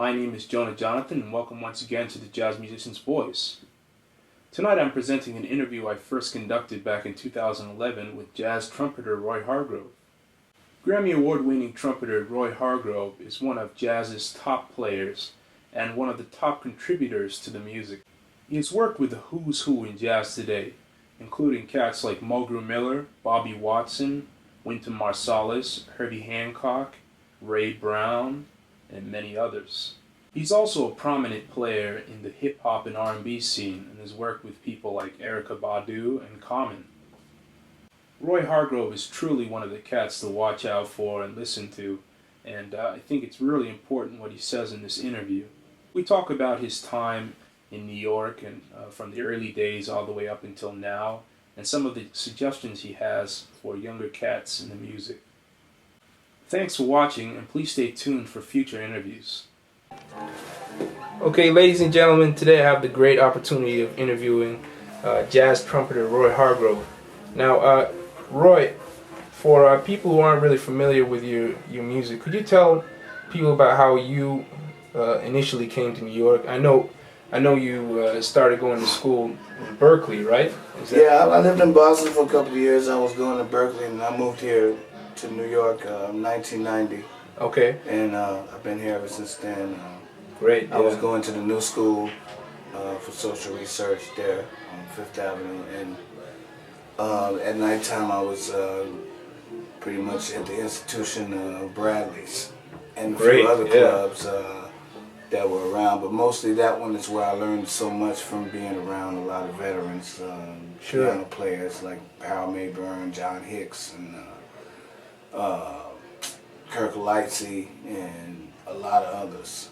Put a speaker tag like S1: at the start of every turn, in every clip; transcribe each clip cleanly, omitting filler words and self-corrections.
S1: My name is Jonah Jonathan, and welcome once again to the Jazz Musician's Voice. Tonight I'm presenting an interview I first conducted back in 2011 with jazz trumpeter Roy Hargrove. Grammy Award-winning trumpeter Roy Hargrove is one of jazz's top players and one of the top contributors to the music. He has worked with the who's who in jazz today, including cats like Mulgrew Miller, Bobby Watson, Wynton Marsalis, Herbie Hancock, Ray Brown, and many others. He's also a prominent player in the hip-hop and R&B scene and has worked with people like Erykah Badu and Common. Roy Hargrove is truly one of the cats to watch out for and listen to, and I think it's really important what he says in this interview. We talk about his time in New York and from the early days all the way up until now, and some of the suggestions he has for younger cats in the music. Thanks for watching, and please stay tuned for future interviews. Okay, ladies and gentlemen, today I have the great opportunity of interviewing jazz trumpeter Roy Hargrove. Now, Roy, for people who aren't really familiar with your music, could you tell people about how you initially came to New York? I know you started going to school in Berkeley, right?
S2: Yeah, I lived in Boston for a couple of years. I was going to Berkeley, and I moved here to New York in 1990.
S1: Okay.
S2: And I've been here ever since then.
S1: Great. Yeah.
S2: I was going to the new school for social research there on Fifth Avenue, and at nighttime I was pretty much at the institution of Bradley's and a few other clubs that were around, but mostly that one is where I learned so much from being around a lot of veterans, piano players like Harold Mayburn, John Hicks, and Kirk Lightsey, and a lot of others.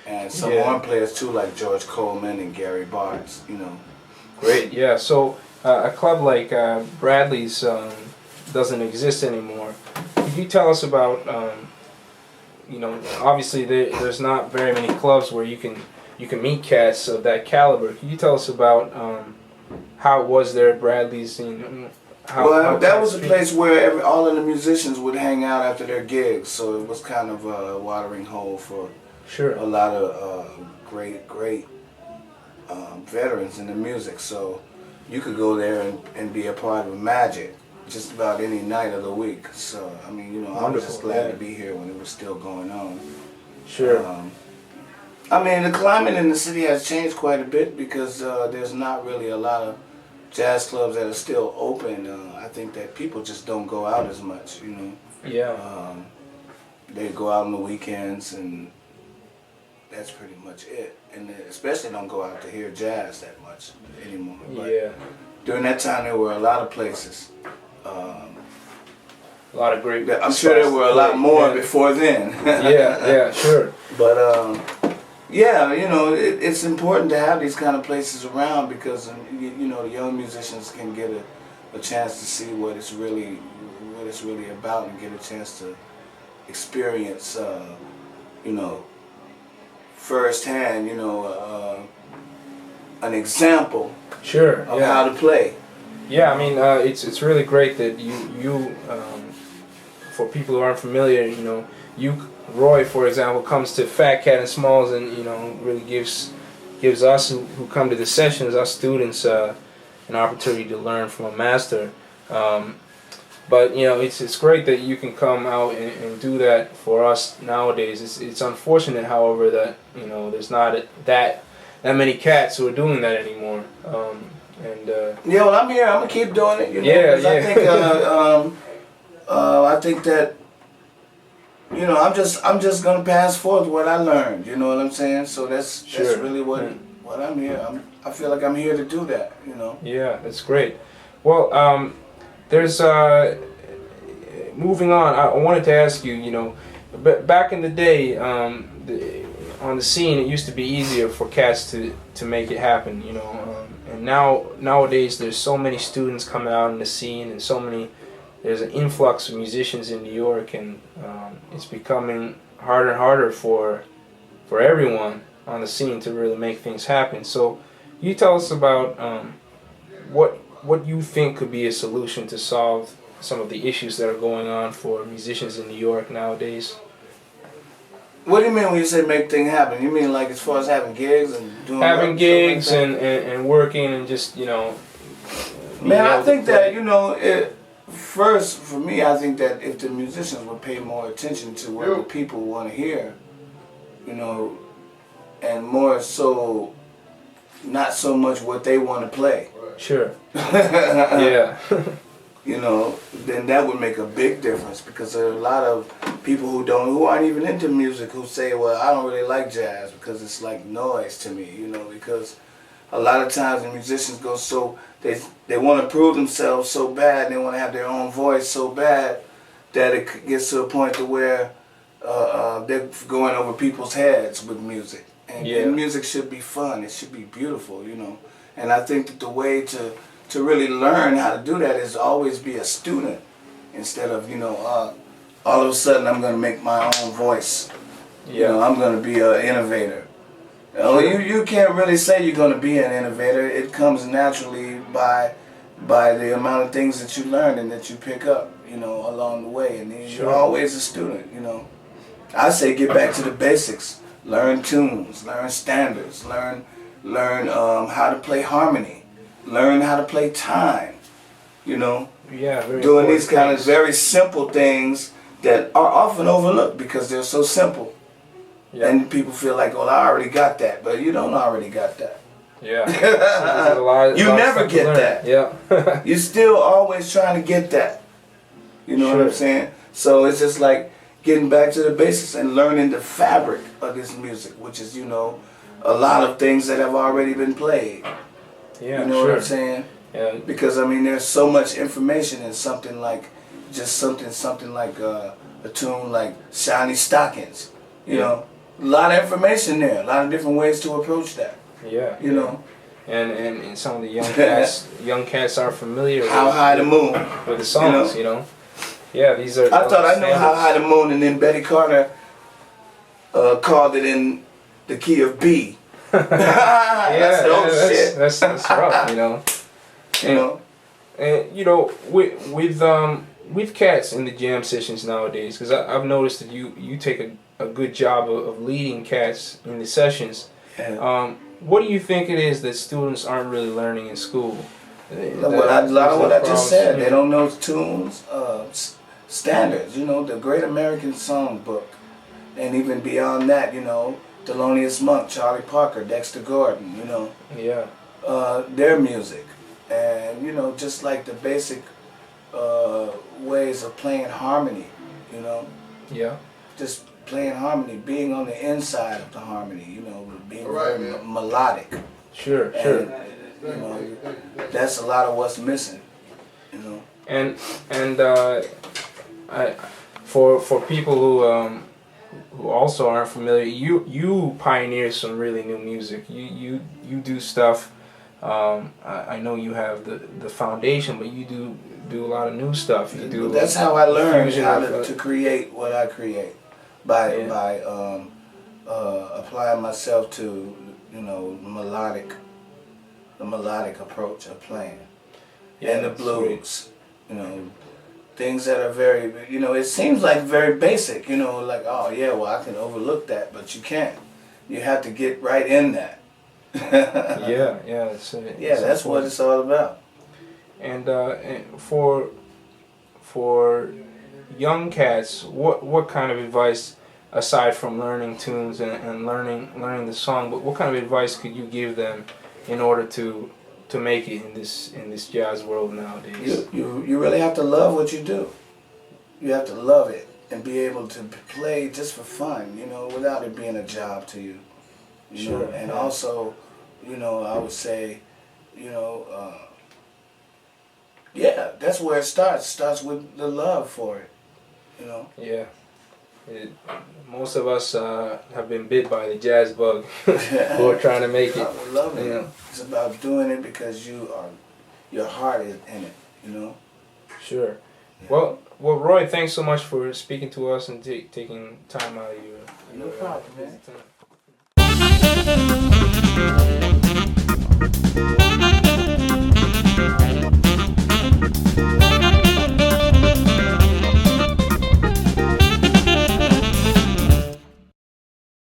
S2: And some horn players too, like George Coleman and Gary Bartz, you know.
S1: Great, yeah. So a club like Bradley's doesn't exist anymore. Could you tell us about, obviously there's not very many clubs where you can meet cats of that caliber. Could you tell us about how it was there at Bradley's?
S2: Well, that was a place where all of the musicians would hang out after their gigs, so it was kind of a watering hole for a lot of great veterans in the music. So you could go there and be a part of magic just about any night of the week. So, I mean, I was just glad to be here when it was still going on.
S1: Sure.
S2: I mean, the climate in the city has changed quite a bit because there's not really a lot of jazz clubs that are still open. I think that people just don't go out as much,
S1: Yeah.
S2: They go out on the weekends, and that's pretty much it. And they especially don't go out to hear jazz that much anymore. But during that time, there were a lot of places.
S1: A lot of great.
S2: I'm sure there were a lot more before then.
S1: yeah, sure.
S2: But it's important to have these kind of places around because the young musicians can get a chance to see what it's really about and get a chance to experience firsthand an example of how to play.
S1: Yeah, I mean it's really great that you for people who aren't familiar, Roy, for example, comes to Fat Cat and Smalls and really gives us who come to the sessions, us students, an opportunity to learn from a master. But it's great that you can come out and do that for us nowadays. It's unfortunate, however, that there's not that many cats who are doing that anymore.
S2: Well, I'm here. I'm gonna keep doing it. I think that I'm just gonna pass forth what I learned. You know what I'm saying? So that's really what I'm here. I feel like I'm here to do that.
S1: Yeah, that's great. Well, there's moving on. I wanted to ask you. Back in the day, on the scene, it used to be easier for cats to make it happen. And nowadays there's so many students coming out in the scene, and there's an influx of musicians in New York, and it's becoming harder and harder for everyone on the scene to really make things happen. So you tell us about what you think could be a solution to solve some of the issues that are going on for musicians in New York nowadays.
S2: What do you mean when you say make things happen? You mean like as far as having gigs and doing
S1: having
S2: work,
S1: gigs
S2: stuff like
S1: and working and just, you know.
S2: Man, I think that, you know, first, for me, I think that if the musicians would pay more attention to what the people want to hear, you know, and more so, not so much what they want to play.
S1: Sure. Yeah.
S2: You know, then that would make a big difference, because there are a lot of people who aren't even into music who say, well, I don't really like jazz because it's like noise to me, you know, because a lot of times the musicians go so, they want to prove themselves so bad, they want to have their own voice so bad that it gets to a point to where they're going over people's heads with music. And music should be fun, it should be beautiful, you know. And I think that the way to really learn how to do that is always be a student, instead of, you know, all of a sudden I'm going to make my own voice. You know, I'm going to be an innovator. You can't really say you're going to be an innovator. It comes naturally by the amount of things that you learn and that you pick up, you know, along the way. And you're always a student, you know. I say get back to the basics. Learn tunes, learn standards, learn how to play harmony, learn how to play time, you know. Doing these kind of very simple things that are often overlooked because they're so simple. And people feel like, well, I already got that, but you don't already got that. You never get that. You're still always trying to get that. You know what I'm saying? So it's just like getting back to the basics and learning the fabric of this music, which is, you know, a lot of things that have already been played. You know what I'm saying? Because, I mean, there's so much information in something like, just something like a tune like Shiny Stockings, you know. A lot of information there, a lot of different ways to approach that. You know.
S1: And some of the young cats are familiar
S2: How High the Moon
S1: with the songs, you know. These are.
S2: I thought I knew How High the Moon, and then Betty Carter called it in the key of B.
S1: That's rough, you know. And you know, with cats in the jam sessions nowadays, because I've noticed that you take a good job of leading cats in the sessions. What do you think it is that students aren't really learning in school?
S2: A lot of what I just said. They don't know tunes, standards. You know, the Great American Songbook, and even beyond that, you know, Thelonious Monk, Charlie Parker, Dexter Gordon. You know, their music, and you know, just like the basic ways of playing harmony. You know. Just playing harmony, being on the inside of the harmony, you know, being very melodic.
S1: Sure.
S2: You know, that's a lot of what's missing, you know.
S1: And for people who also aren't familiar, you pioneered some really new music. You do stuff. I know you have the foundation, but you do a lot of new stuff. You do.
S2: That's how I learned how to create what I create. By applying myself to, you know, the melodic approach of playing, and the blues, you know, things that are very, you know, it seems like very basic, you know, like, oh yeah, well I can overlook that, but you can't. You have to get right in that. That's what it's all about.
S1: And for young cats, what kind of advice, aside from learning tunes and learning the song, but what kind of advice could you give them in order to make it in this jazz world nowadays?
S2: You really have to love what you do. You have to love it and be able to play just for fun, you know, without it being a job to you. You know? And also, you know, I would say, you know, that's where it starts. It starts with the love for it, you know.
S1: Most of us have been bit by the jazz bug who are trying to make it.
S2: I love it. You know? It's about doing it because your heart is in it, you know.
S1: Sure. Well, Roy, thanks so much for speaking to us and taking time out of your
S2: no problem, man.